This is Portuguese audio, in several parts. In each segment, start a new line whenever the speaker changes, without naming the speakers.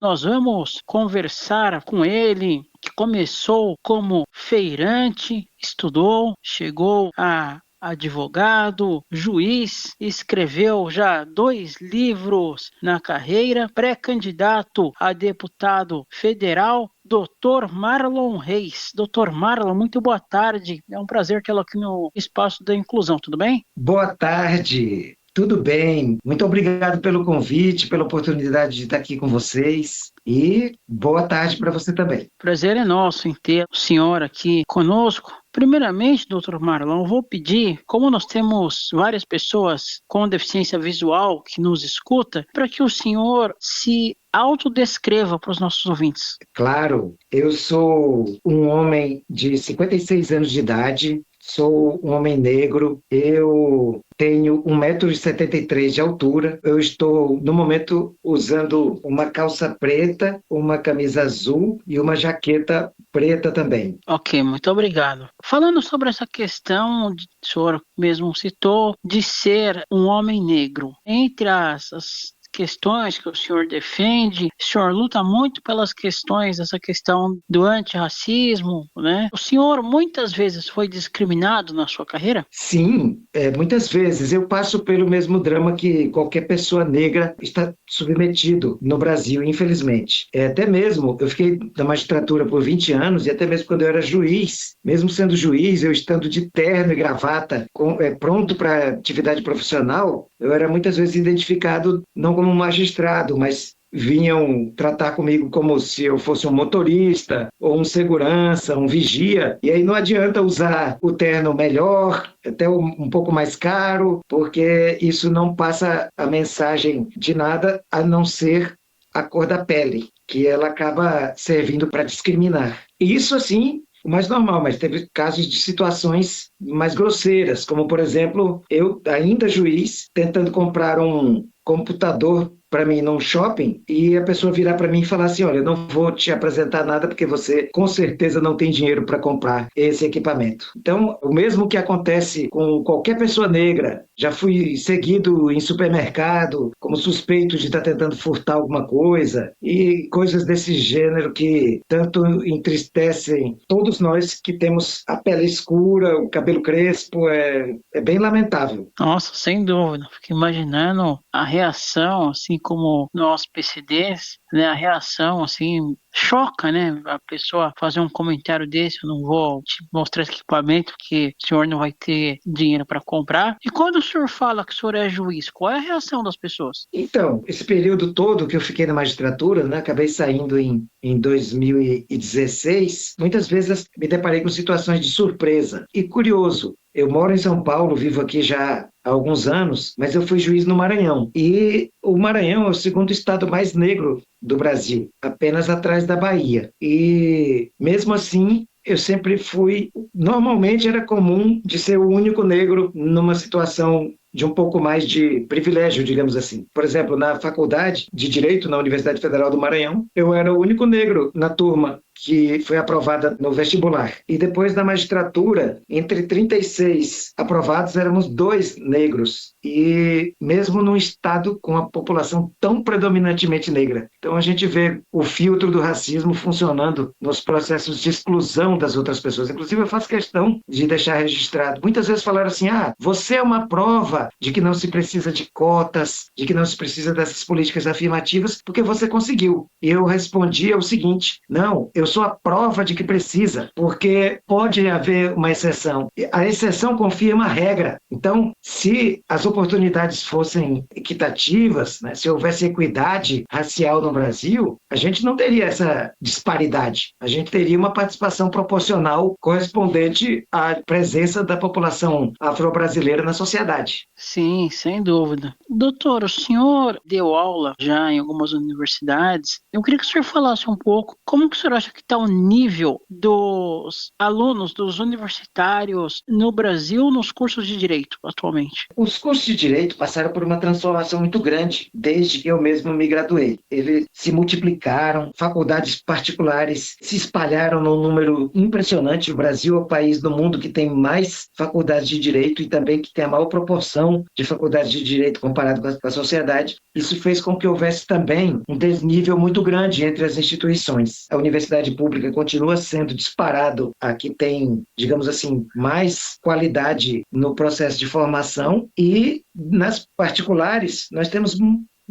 Nós vamos conversar com ele, que começou como feirante, estudou, chegou a advogado, juiz, escreveu já 2 livros na carreira, pré-candidato a deputado federal, Dr. Marlon Reis. Dr. Marlon, muito boa tarde. É um prazer tê-lo aqui no Espaço da Inclusão, tudo bem?
Boa tarde, tudo bem? Muito obrigado pelo convite, pela oportunidade de estar aqui com vocês e boa tarde para você também.
Prazer é nosso em ter o senhor aqui conosco. Primeiramente, doutor Marlon, eu vou pedir, como nós temos várias pessoas com deficiência visual que nos escuta, para que o senhor se autodescreva para os nossos ouvintes.
Claro, eu sou um homem de 56 anos de idade, sou um homem negro, eu tenho 1,73 m de altura, eu estou, no momento, usando uma calça preta, uma camisa azul e uma jaqueta preta também.
Ok, muito obrigado. Falando sobre essa questão, o senhor mesmo citou, de ser um homem negro. Entre as questões que o senhor defende, o senhor luta muito pelas questões, essa questão do antirracismo, né? O senhor muitas vezes foi discriminado na sua carreira?
Sim, muitas vezes eu passo pelo mesmo drama que qualquer pessoa negra está submetido no Brasil, infelizmente. Até mesmo, eu fiquei na magistratura por 20 anos e até mesmo quando eu era juiz, mesmo sendo juiz, eu estando de terno e gravata, pronto para atividade profissional, eu era muitas vezes identificado não como um magistrado, mas vinham tratar comigo como se eu fosse um motorista, ou um segurança, um vigia, e aí não adianta usar o terno melhor, até um pouco mais caro, porque isso não passa a mensagem de nada a não ser a cor da pele, que ela acaba servindo para discriminar. E isso, assim, o mais normal, mas teve casos de situações mais grosseiras, como, por exemplo, eu, ainda juiz, tentando comprar um computador para mim num shopping e a pessoa virar para mim e falar assim, olha, eu não vou te apresentar nada porque você com certeza não tem dinheiro para comprar esse equipamento. Então, o mesmo que acontece com qualquer pessoa negra, já fui seguido em supermercado como suspeito de estar tentando furtar alguma coisa e coisas desse gênero que tanto entristecem todos nós que temos a pele escura, o cabelo crespo, é bem lamentável.
Nossa, sem dúvida. Fico imaginando a reação, assim como nós PCDs, né? A reação, assim, choca, né? A pessoa fazer um comentário desse, eu não vou te mostrar esse equipamento porque o senhor não vai ter dinheiro para comprar. E quando o senhor fala que o senhor é juiz, qual é a reação das pessoas?
Então, esse período todo que eu fiquei na magistratura, né, acabei saindo em 2016, muitas vezes me deparei com situações de surpresa. E curioso, eu moro em São Paulo, vivo aqui já há alguns anos, mas eu fui juiz no Maranhão. E o Maranhão é o segundo estado mais negro do Brasil, apenas atrás da Bahia. E mesmo assim, eu sempre fui. Normalmente era comum de ser o único negro numa situação de um pouco mais de privilégio, digamos assim. Por exemplo, na faculdade de Direito, na Universidade Federal do Maranhão, eu era o único negro na turma que foi aprovada no vestibular. E depois na magistratura, entre 36 aprovados, éramos 2 negros. E mesmo num estado com a população tão predominantemente negra. Então a gente vê o filtro do racismo funcionando nos processos de exclusão das outras pessoas. Inclusive, eu faço questão de deixar registrado. Muitas vezes falaram assim, você é uma prova de que não se precisa de cotas, de que não se precisa dessas políticas afirmativas, porque você conseguiu. E eu respondia o seguinte, não, eu sou a prova de que precisa, porque pode haver uma exceção. A exceção confirma a regra. Então, se as oportunidades fossem equitativas, né, se houvesse equidade racial no Brasil, a gente não teria essa disparidade. A gente teria uma participação proporcional correspondente à presença da população afro-brasileira na sociedade.
Sim, sem dúvida. Doutor, o senhor deu aula já em algumas universidades. Eu queria que o senhor falasse um pouco como que o senhor acha que está o nível dos alunos, dos universitários no Brasil nos cursos de direito atualmente.
Os cursos de direito passaram por uma transformação muito grande desde que eu mesmo me graduei. Eles se multiplicaram, faculdades particulares se espalharam num número impressionante. O Brasil é o país do mundo que tem mais faculdades de direito e também que tem a maior proporção formação de faculdades de direito comparado com a sociedade. Isso fez com que houvesse também um desnível muito grande entre as instituições. A universidade pública continua sendo disparado a que tem, digamos assim, mais qualidade no processo de formação, e nas particulares nós temos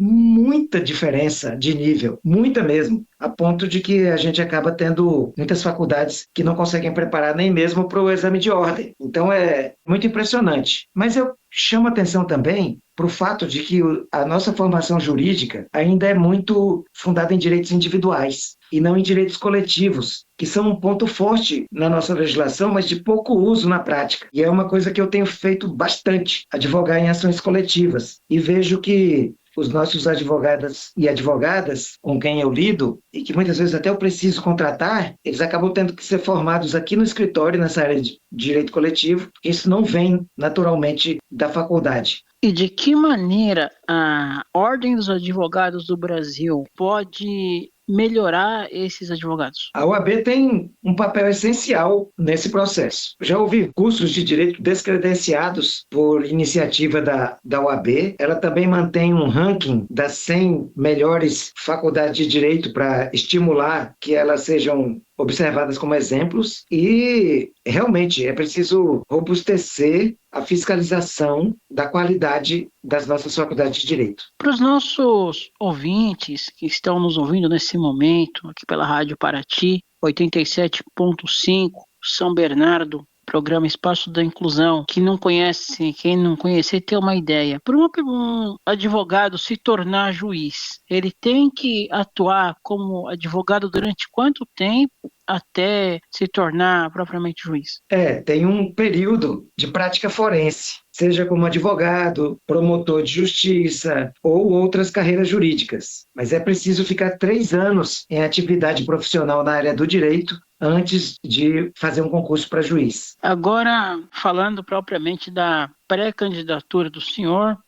muita diferença de nível, muita mesmo, a ponto de que a gente acaba tendo muitas faculdades que não conseguem preparar nem mesmo para o exame de ordem. Então é muito impressionante. Mas eu chamo atenção também para o fato de que a nossa formação jurídica ainda é muito fundada em direitos individuais e não em direitos coletivos, que são um ponto forte na nossa legislação, mas de pouco uso na prática. E é uma coisa que eu tenho feito bastante, advogar em ações coletivas. E vejo que os nossos advogados e advogadas com quem eu lido, e que muitas vezes até eu preciso contratar, eles acabam tendo que ser formados aqui no escritório, nessa área de direito coletivo, porque isso não vem naturalmente da faculdade.
E de que maneira a Ordem dos Advogados do Brasil pode melhorar esses advogados?
A OAB tem um papel essencial nesse processo. Já houve cursos de direito descredenciados por iniciativa da OAB. Ela também mantém um ranking das 100 melhores faculdades de direito para estimular que elas sejam observadas como exemplos, e realmente é preciso robustecer a fiscalização da qualidade das nossas faculdades de direito.
Para os nossos ouvintes que estão nos ouvindo nesse momento, aqui pela Rádio Paraty, 87.5, São Bernardo, programa Espaço da Inclusão, quem não conhecer, ter uma ideia. Para um advogado se tornar juiz, ele tem que atuar como advogado durante quanto tempo até se tornar propriamente juiz?
Tem um período de prática forense, seja como advogado, promotor de justiça ou outras carreiras jurídicas. Mas é preciso ficar 3 anos em atividade profissional na área do direito antes de fazer um concurso para juiz.
Agora, falando propriamente da pré-candidatura do senhor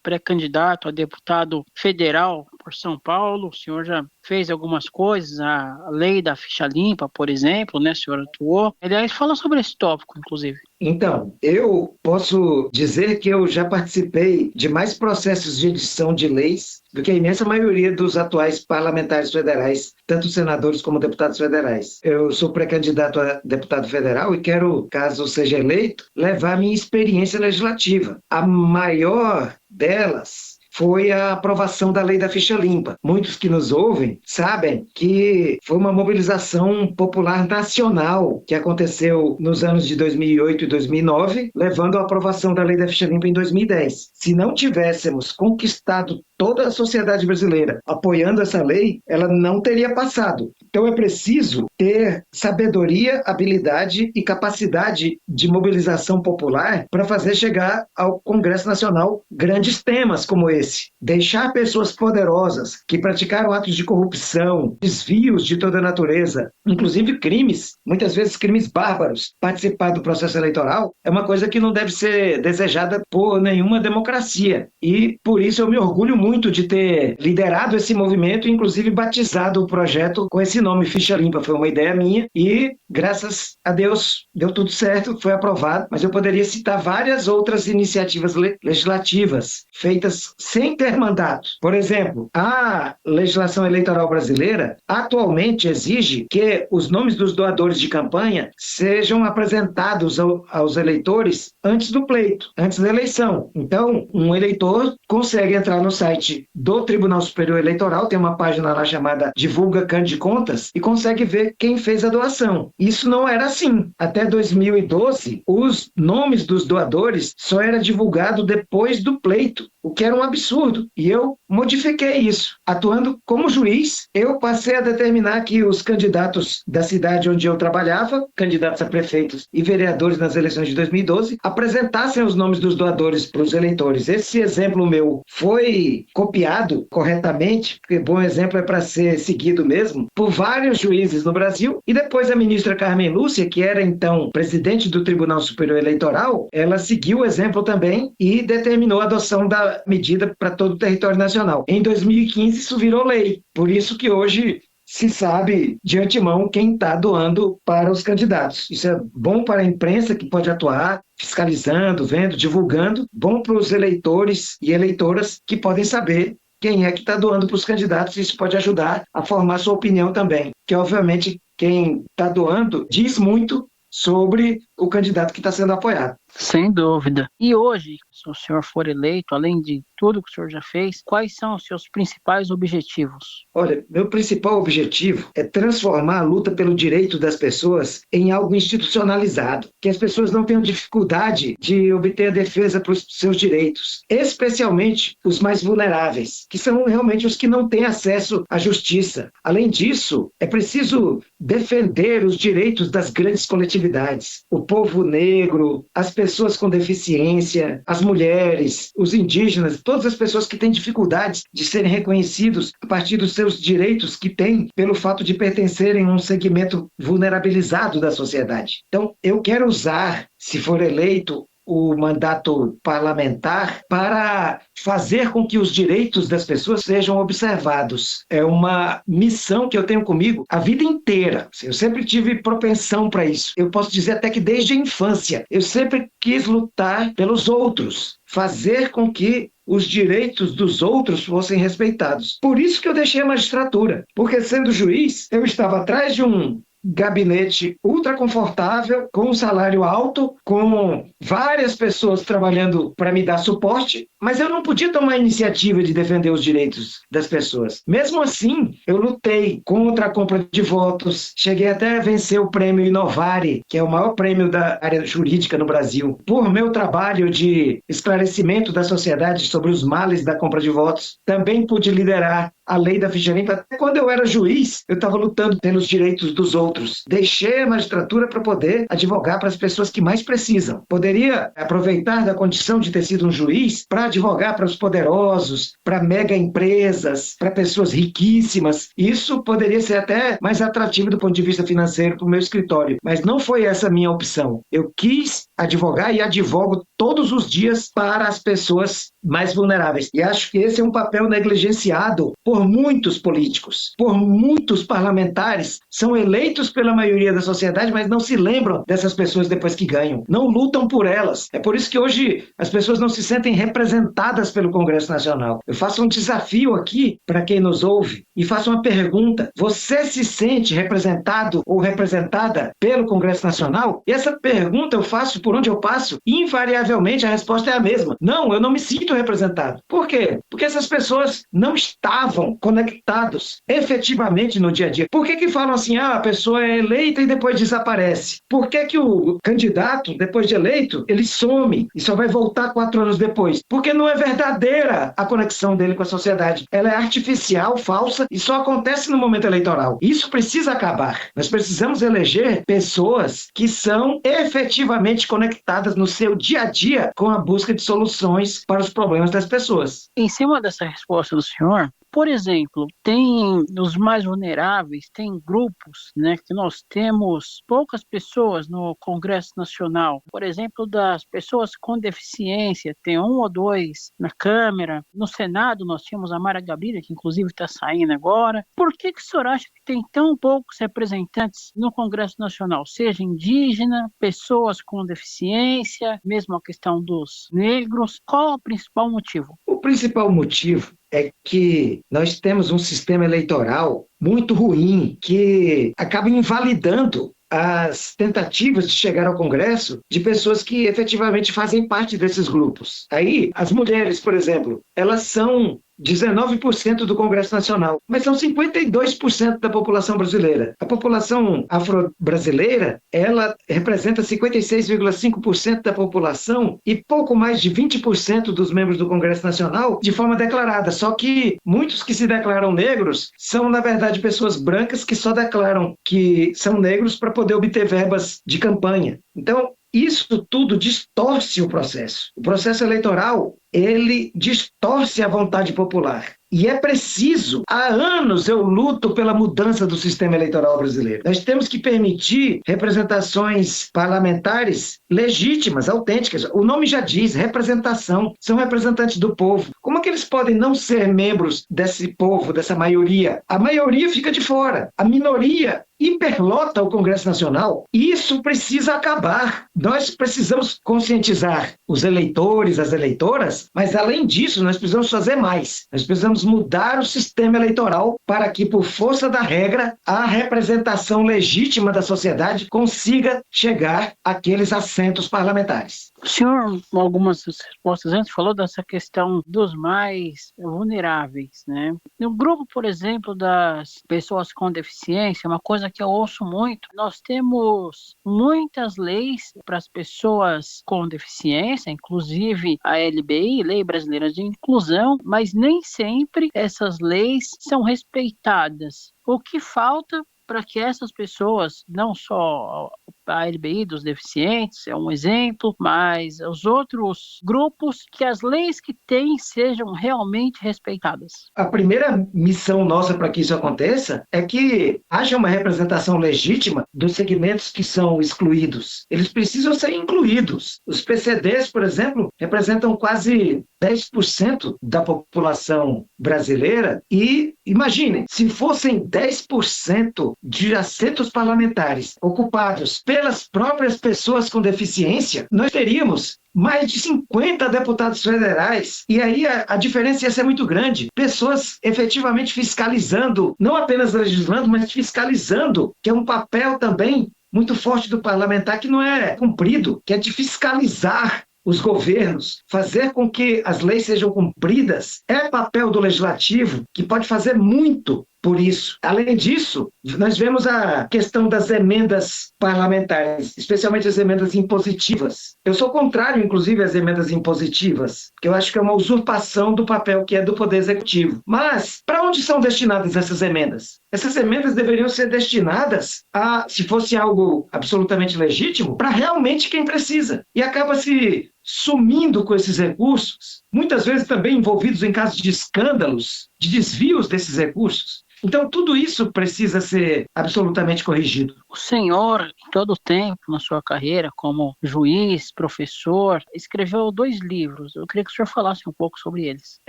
pré-candidato a deputado federal por São Paulo, o senhor já fez algumas coisas, a lei da ficha limpa, por exemplo, né, o senhor atuou. Aliás, fala sobre esse tópico, inclusive.
Então, eu posso dizer que eu já participei de mais processos de edição de leis do que a imensa maioria dos atuais parlamentares federais, tanto senadores como deputados federais. Eu sou pré-candidato a deputado federal e quero, caso seja eleito, levar minha experiência legislativa. A maior delas foi a aprovação da lei da ficha limpa. Muitos que nos ouvem sabem que foi uma mobilização popular nacional que aconteceu nos anos de 2008 e 2009, levando à aprovação da lei da ficha limpa em 2010. Se não tivéssemos conquistado toda a sociedade brasileira apoiando essa lei, ela não teria passado. Então é preciso ter sabedoria, habilidade e capacidade de mobilização popular para fazer chegar ao Congresso Nacional grandes temas como esse. Deixar pessoas poderosas que praticaram atos de corrupção, desvios de toda a natureza, inclusive crimes, muitas vezes crimes bárbaros, participar do processo eleitoral é uma coisa que não deve ser desejada por nenhuma democracia. E por isso eu me orgulho muito de ter liderado esse movimento e inclusive batizado o projeto com esse nome, Ficha Limpa. Foi uma ideia minha e, graças a Deus, deu tudo certo, foi aprovado. Mas eu poderia citar várias outras iniciativas legislativas feitas sem ter mandato. Por exemplo, a legislação eleitoral brasileira atualmente exige que os nomes dos doadores de campanha sejam apresentados aos eleitores antes do pleito, antes da eleição. Então, um eleitor consegue entrar no site do Tribunal Superior Eleitoral, tem uma página lá chamada Divulga Cândido de Contas, e consegue ver quem fez a doação. Isso não era assim. Até 2012, os nomes dos doadores só eram divulgados depois do pleito, o que era um absurdo. E eu modifiquei isso. Atuando como juiz, eu passei a determinar que os candidatos da cidade onde eu trabalhava, candidatos a prefeitos e vereadores nas eleições de 2012, apresentassem os nomes dos doadores para os eleitores. Esse exemplo meu foi copiado corretamente, porque bom exemplo é para ser seguido mesmo, por vários juízes no Brasil, e depois a ministra Carmen Lúcia, que era então presidente do Tribunal Superior Eleitoral, ela seguiu o exemplo também e determinou a adoção da medida para todo o território nacional. Em 2015 isso virou lei, por isso que hoje se sabe de antemão quem está doando para os candidatos. Isso é bom para a imprensa, que pode atuar fiscalizando, vendo, divulgando, bom para os eleitores e eleitoras, que podem saber quem é que está doando para os candidatos. Isso pode ajudar a formar sua opinião também, que obviamente quem está doando diz muito sobre o candidato que está sendo apoiado.
Sem dúvida. E hoje, se o senhor for eleito, além de tudo que o senhor já fez, quais são os seus principais objetivos?
Olha, meu principal objetivo é transformar a luta pelo direito das pessoas em algo institucionalizado, que as pessoas não tenham dificuldade de obter a defesa para os seus direitos, especialmente os mais vulneráveis, que são realmente os que não têm acesso à justiça. Além disso, é preciso defender os direitos das grandes coletividades, o povo negro, as pessoas com deficiência, as mulheres, os indígenas, todas as pessoas que têm dificuldades de serem reconhecidos a partir dos seus direitos que têm pelo fato de pertencerem a um segmento vulnerabilizado da sociedade. Então, eu quero usar, se for eleito, o mandato parlamentar para fazer com que os direitos das pessoas sejam observados. É uma missão que eu tenho comigo a vida inteira. Eu sempre tive propensão para isso. Eu posso dizer até que desde a infância eu sempre quis lutar pelos outros, fazer com que os direitos dos outros fossem respeitados. Por isso que eu deixei a magistratura, porque sendo juiz, eu estava atrás de um gabinete ultra confortável, com um salário alto, com várias pessoas trabalhando para me dar suporte, mas eu não podia tomar a iniciativa de defender os direitos das pessoas. Mesmo assim, eu lutei contra a compra de votos, cheguei até a vencer o prêmio Inovare, que é o maior prêmio da área jurídica no Brasil, por meu trabalho de esclarecimento da sociedade sobre os males da compra de votos. Também pude liderar a lei da ficha limpa. Até quando eu era juiz, eu estava lutando pelos direitos dos outros. Deixei a magistratura para poder advogar para as pessoas que mais precisam. Poderia aproveitar da condição de ter sido um juiz para advogar para os poderosos, para mega empresas, para pessoas riquíssimas. Isso poderia ser até mais atrativo do ponto de vista financeiro para o meu escritório. Mas não foi essa a minha opção. Eu quis advogar e advogo todos os dias para as pessoas mais vulneráveis. E acho que esse é um papel negligenciado por muitos políticos, por muitos parlamentares, são eleitos pela maioria da sociedade, mas não se lembram dessas pessoas depois que ganham, não lutam por elas. É por isso que hoje as pessoas não se sentem representadas pelo Congresso Nacional. Eu faço um desafio aqui para quem nos ouve e faço uma pergunta: você se sente representado ou representada pelo Congresso Nacional? E essa pergunta eu faço por onde eu passo, e invariavelmente a resposta é a mesma: não, eu não me sinto representado. Por quê? Porque essas pessoas não estavam conectados efetivamente no dia a dia. Por que falam assim, a pessoa é eleita e depois desaparece? Por que o candidato, depois de eleito, ele some e só vai voltar 4 anos depois? Porque não é verdadeira a conexão dele com a sociedade. Ela é artificial, falsa e só acontece no momento eleitoral. Isso precisa acabar. Nós precisamos eleger pessoas que são efetivamente conectadas no seu dia a dia com a busca de soluções para os problemas das pessoas.
Em cima dessa resposta do senhor, por exemplo, tem os mais vulneráveis, tem grupos, né, que nós temos poucas pessoas no Congresso Nacional. Por exemplo, das pessoas com deficiência, tem 1 ou 2 na Câmara. No Senado nós tínhamos a Mara Gabrilha, que inclusive está saindo agora. Por que o senhor acha que tem tão poucos representantes no Congresso Nacional? Seja indígena, pessoas com deficiência, mesmo a questão dos negros. Qual é o principal motivo?
O principal motivo é que nós temos um sistema eleitoral muito ruim, que acaba invalidando as tentativas de chegar ao Congresso de pessoas que efetivamente fazem parte desses grupos. Aí, as mulheres, por exemplo, elas são 19% do Congresso Nacional, mas são 52% da população brasileira. A população afro-brasileira, ela representa 56,5% da população e pouco mais de 20% dos membros do Congresso Nacional de forma declarada. Só que muitos que se declaram negros são, na verdade, pessoas brancas que só declaram que são negros para poder obter verbas de campanha. Então, isso tudo distorce o processo. O processo eleitoral ele distorce a vontade popular. E é preciso, há anos eu luto pela mudança do sistema eleitoral brasileiro. Nós temos que permitir representações parlamentares legítimas, autênticas. O nome já diz, representação, são representantes do povo. Como é que eles podem não ser membros desse povo, dessa maioria? A maioria fica de fora, a minoria hiperlota o Congresso Nacional. Isso precisa acabar. Nós precisamos conscientizar os eleitores, as eleitoras, mas além disso, nós precisamos fazer mais. Nós precisamos mudar o sistema eleitoral para que, por força da regra, a representação legítima da sociedade consiga chegar àqueles assentos parlamentares.
O senhor, algumas respostas antes, falou dessa questão dos mais vulneráveis, né? No grupo, por exemplo, das pessoas com deficiência, uma coisa que eu ouço muito, nós temos muitas leis para as pessoas com deficiência, inclusive a LBI, Lei Brasileira de Inclusão, mas nem sempre essas leis são respeitadas. O que falta para que essas pessoas, não só a LBI dos deficientes, é um exemplo, mas os outros grupos, que as leis que têm sejam realmente respeitadas?
A primeira missão nossa para que isso aconteça é que haja uma representação legítima dos segmentos que são excluídos. Eles precisam ser incluídos. Os PCDs, por exemplo, representam quase 10% da população brasileira e, imaginem, se fossem 10% de assentos parlamentares ocupados pelas próprias pessoas com deficiência, nós teríamos mais de 50 deputados federais, e aí a diferença ia ser muito grande. Pessoas efetivamente fiscalizando, não apenas legislando, mas fiscalizando, que é um papel também muito forte do parlamentar que não é cumprido, que é de fiscalizar os governos, fazer com que as leis sejam cumpridas, é papel do legislativo, que pode fazer muito por isso. Além disso, nós vemos a questão das emendas parlamentares, especialmente as emendas impositivas. Eu sou contrário, inclusive, às emendas impositivas, porque eu acho que é uma usurpação do papel que é do Poder Executivo. Mas, para onde são destinadas essas emendas? Essas emendas deveriam ser destinadas a, se fosse algo absolutamente legítimo, para realmente quem precisa. E acaba se sumindo com esses recursos, muitas vezes também envolvidos em casos de escândalos, de desvios desses recursos. Então, tudo isso precisa ser absolutamente corrigido.
O senhor, em todo o tempo, na sua carreira, como juiz, professor, escreveu 2 livros. Eu queria que o senhor falasse um pouco sobre eles.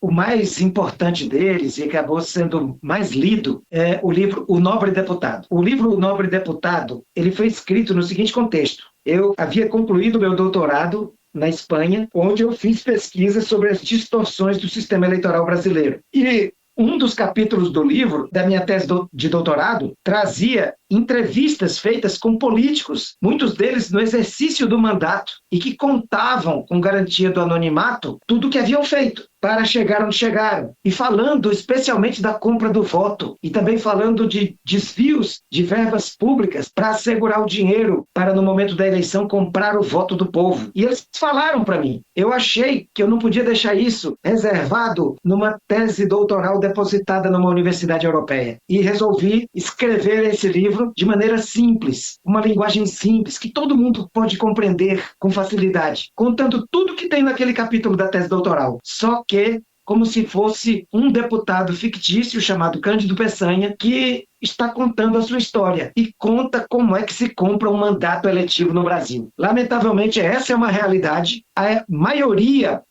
O mais importante deles, e acabou sendo mais lido, é o livro O Nobre Deputado. O livro O Nobre Deputado, ele foi escrito no seguinte contexto. Eu havia concluído meu doutorado na Espanha, onde eu fiz pesquisas sobre as distorções do sistema eleitoral brasileiro. E um dos capítulos do livro, da minha tese de doutorado, trazia entrevistas feitas com políticos, muitos deles no exercício do mandato, e que contavam, com garantia do anonimato, tudo o que haviam feito para chegar onde chegaram. E falando especialmente da compra do voto, e também falando de desvios de verbas públicas para assegurar o dinheiro para, no momento da eleição, comprar o voto do povo. E eles falaram para mim. Eu achei que eu não podia deixar isso reservado numa tese doutoral depositada numa universidade europeia. E resolvi escrever esse livro de maneira simples, uma linguagem simples, que todo mundo pode compreender com facilidade, contando tudo que tem naquele capítulo da tese doutoral. Só que como se fosse um deputado fictício chamado Cândido Peçanha, que está contando a sua história e conta como é que se compra um mandato eletivo no Brasil. Lamentavelmente, essa é uma realidade. A maioria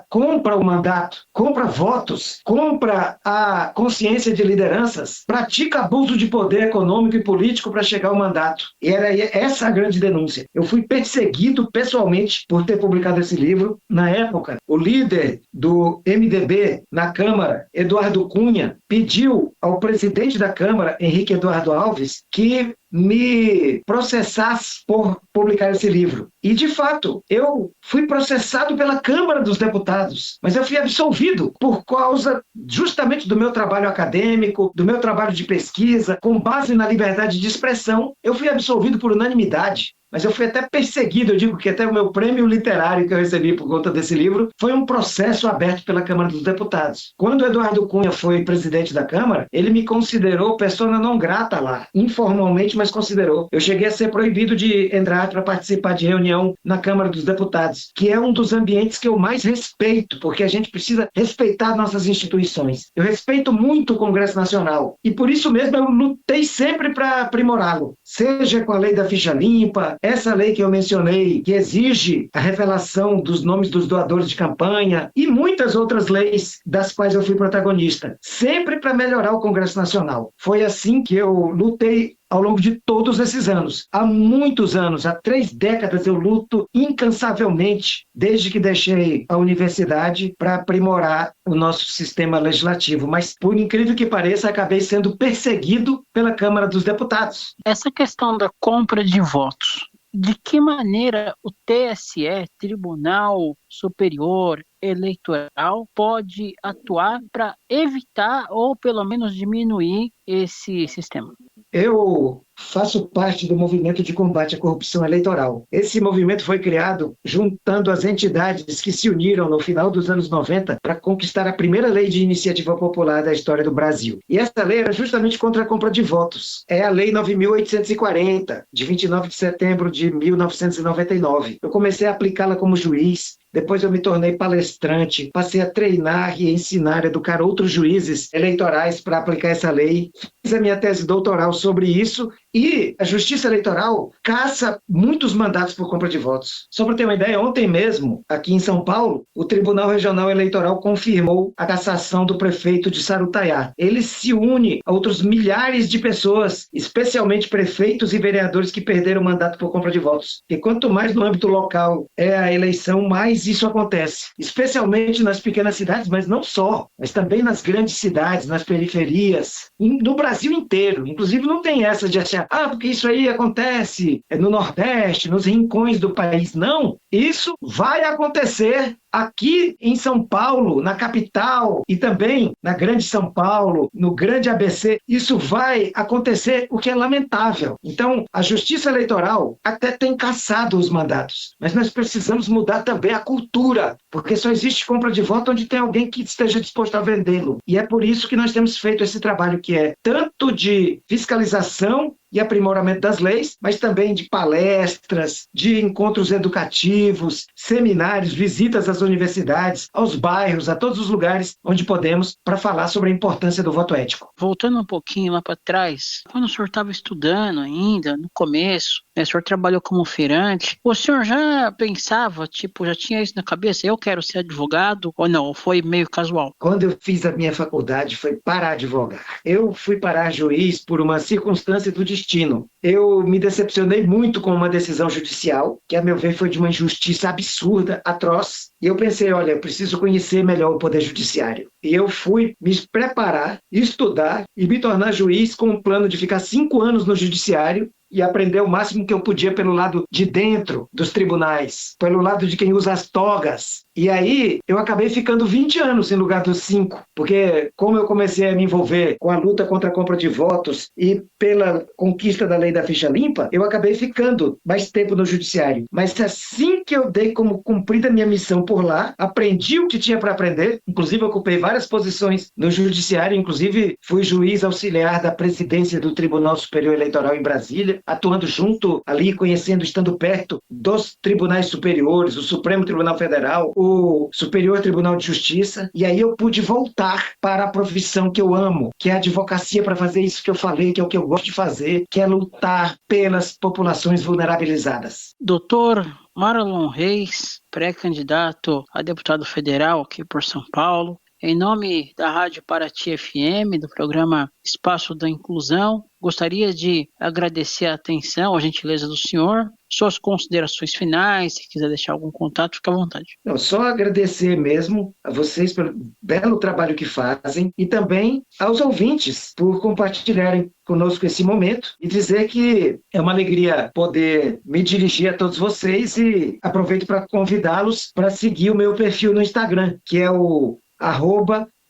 compra o mandato, compra votos, compra a consciência de lideranças, pratica abuso de poder econômico e político para chegar ao mandato. E era essa a grande denúncia. Eu fui perseguido pessoalmente por ter publicado esse livro. Na época, o líder do MDB na Câmara, Eduardo Cunha, pediu ao presidente da Câmara, Henrique Eduardo Alves, que me processasse por publicar esse livro. E, de fato, eu fui processado pela Câmara dos Deputados, mas eu fui absolvido por causa justamente do meu trabalho acadêmico, do meu trabalho de pesquisa, com base na liberdade de expressão. Eu fui absolvido por unanimidade. mas eu fui até perseguido. Eu digo que até o meu prêmio literário que eu recebi por conta desse livro foi um processo aberto pela Câmara dos Deputados. Quando o Eduardo Cunha foi presidente da Câmara, ele me considerou persona não grata lá, informalmente, mas considerou. Eu cheguei a ser proibido de entrar para participar de reunião na Câmara dos Deputados, que é um dos ambientes que eu mais respeito, porque a gente precisa respeitar nossas instituições. Eu respeito muito o Congresso Nacional e por isso mesmo eu lutei sempre para aprimorá-lo, seja com a lei da ficha limpa, essa lei que eu mencionei, que exige a revelação dos nomes dos doadores de campanha e muitas outras leis das quais eu fui protagonista, sempre para melhorar o Congresso Nacional. Foi assim que eu lutei ao longo de todos esses anos. Há muitos anos, há 3 décadas, eu luto incansavelmente, desde que deixei a universidade, para aprimorar o nosso sistema legislativo. Mas, por incrível que pareça, acabei sendo perseguido pela Câmara dos Deputados.
Essa questão da compra de votos, de que maneira o TSE, Tribunal Superior Eleitoral, pode atuar para evitar ou pelo menos diminuir esse sistema?
Eu faço parte do movimento de combate à corrupção eleitoral. Esse movimento foi criado juntando as entidades que se uniram no final dos anos 90 para conquistar a primeira lei de iniciativa popular da história do Brasil. E essa lei era justamente contra a compra de votos. É a Lei 9.840, de 29 de setembro de 1999. Eu comecei a aplicá-la como juiz. Depois eu me tornei palestrante, passei a treinar e ensinar, educar outros juízes eleitorais para aplicar essa lei. Fiz a minha tese doutoral sobre isso e a Justiça Eleitoral caça muitos mandatos por compra de votos. Só para ter uma ideia, ontem mesmo, aqui em São Paulo, o Tribunal Regional Eleitoral confirmou a cassação do prefeito de Sarutaiá. Ele se une a outros milhares de pessoas, especialmente prefeitos e vereadores que perderam o mandato por compra de votos. E quanto mais no âmbito local é a eleição, mais isso acontece, especialmente nas pequenas cidades, mas não só, mas também nas grandes cidades, nas periferias, no Brasil inteiro. Inclusive não tem essa de achar, porque isso aí acontece no Nordeste, nos rincões do país. Não, isso vai acontecer aqui em São Paulo, na capital, e também na Grande São Paulo, no Grande ABC, isso vai acontecer, o que é lamentável. Então, a Justiça Eleitoral até tem cassado os mandatos, mas nós precisamos mudar também a cultura, porque só existe compra de voto onde tem alguém que esteja disposto a vendê-lo. E é por isso que nós temos feito esse trabalho que é tanto de fiscalização e aprimoramento das leis, mas também de palestras, de encontros educativos, seminários, visitas às universidades, aos bairros, a todos os lugares onde podemos, para falar sobre a importância do voto ético.
Voltando um pouquinho lá para trás, quando o senhor estava estudando ainda, no começo, o senhor trabalhou como feirante, o senhor já pensava, já tinha isso na cabeça, eu quero ser advogado, ou não? Foi meio casual?
Quando eu fiz a minha faculdade, foi para advogar. Eu fui parar juiz por uma circunstância do destino. Eu me decepcionei muito com uma decisão judicial, que a meu ver foi de uma injustiça absurda, atroz, e eu pensei, olha, eu preciso conhecer melhor o Poder Judiciário. E eu fui me preparar, estudar e me tornar juiz com um plano de ficar 5 anos no Judiciário e aprender o máximo que eu podia pelo lado de dentro dos tribunais, pelo lado de quem usa as togas. E aí eu acabei ficando 20 anos em lugar dos 5, porque como eu comecei a me envolver com a luta contra a compra de votos e pela conquista da lei da ficha limpa, eu acabei ficando mais tempo no judiciário. Mas assim que eu dei como cumprida a minha missão por lá, aprendi o que tinha para aprender, inclusive ocupei várias posições no judiciário, inclusive fui juiz auxiliar da presidência do Tribunal Superior Eleitoral em Brasília, atuando junto ali, conhecendo, estando perto dos tribunais superiores, o Supremo Tribunal Federal, o Superior Tribunal de Justiça, e aí eu pude voltar para a profissão que eu amo, que é a advocacia, para fazer isso que eu falei, que é o que eu gosto de fazer, que é lutar pelas populações vulnerabilizadas.
Doutor Marlon Reis, pré-candidato a deputado federal aqui por São Paulo, em nome da Rádio Paraty FM, do programa Espaço da Inclusão, gostaria de agradecer a atenção, a gentileza do senhor, suas considerações finais, se quiser deixar algum contato, fique à vontade.
Não, só agradecer mesmo a vocês pelo belo trabalho que fazem e também aos ouvintes por compartilharem conosco esse momento e dizer que é uma alegria poder me dirigir a todos vocês e aproveito para convidá-los para seguir o meu perfil no Instagram, que é o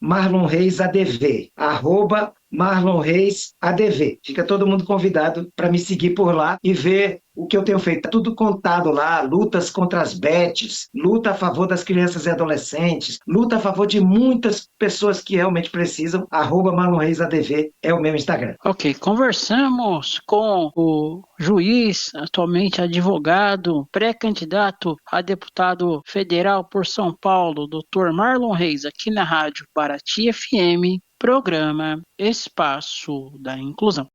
@MarlonReisADV, Marlon Reis ADV. Fica todo mundo convidado para me seguir por lá e ver o que eu tenho feito. Tá tudo contado lá, lutas contra as bets, luta a favor das crianças e adolescentes, luta a favor de muitas pessoas que realmente precisam. Marlon Reis ADV é o meu Instagram.
Ok, conversamos com o juiz, atualmente advogado, pré-candidato a deputado federal por São Paulo, Dr. Marlon Reis, aqui na Rádio Paraty FM, programa Espaço da Inclusão.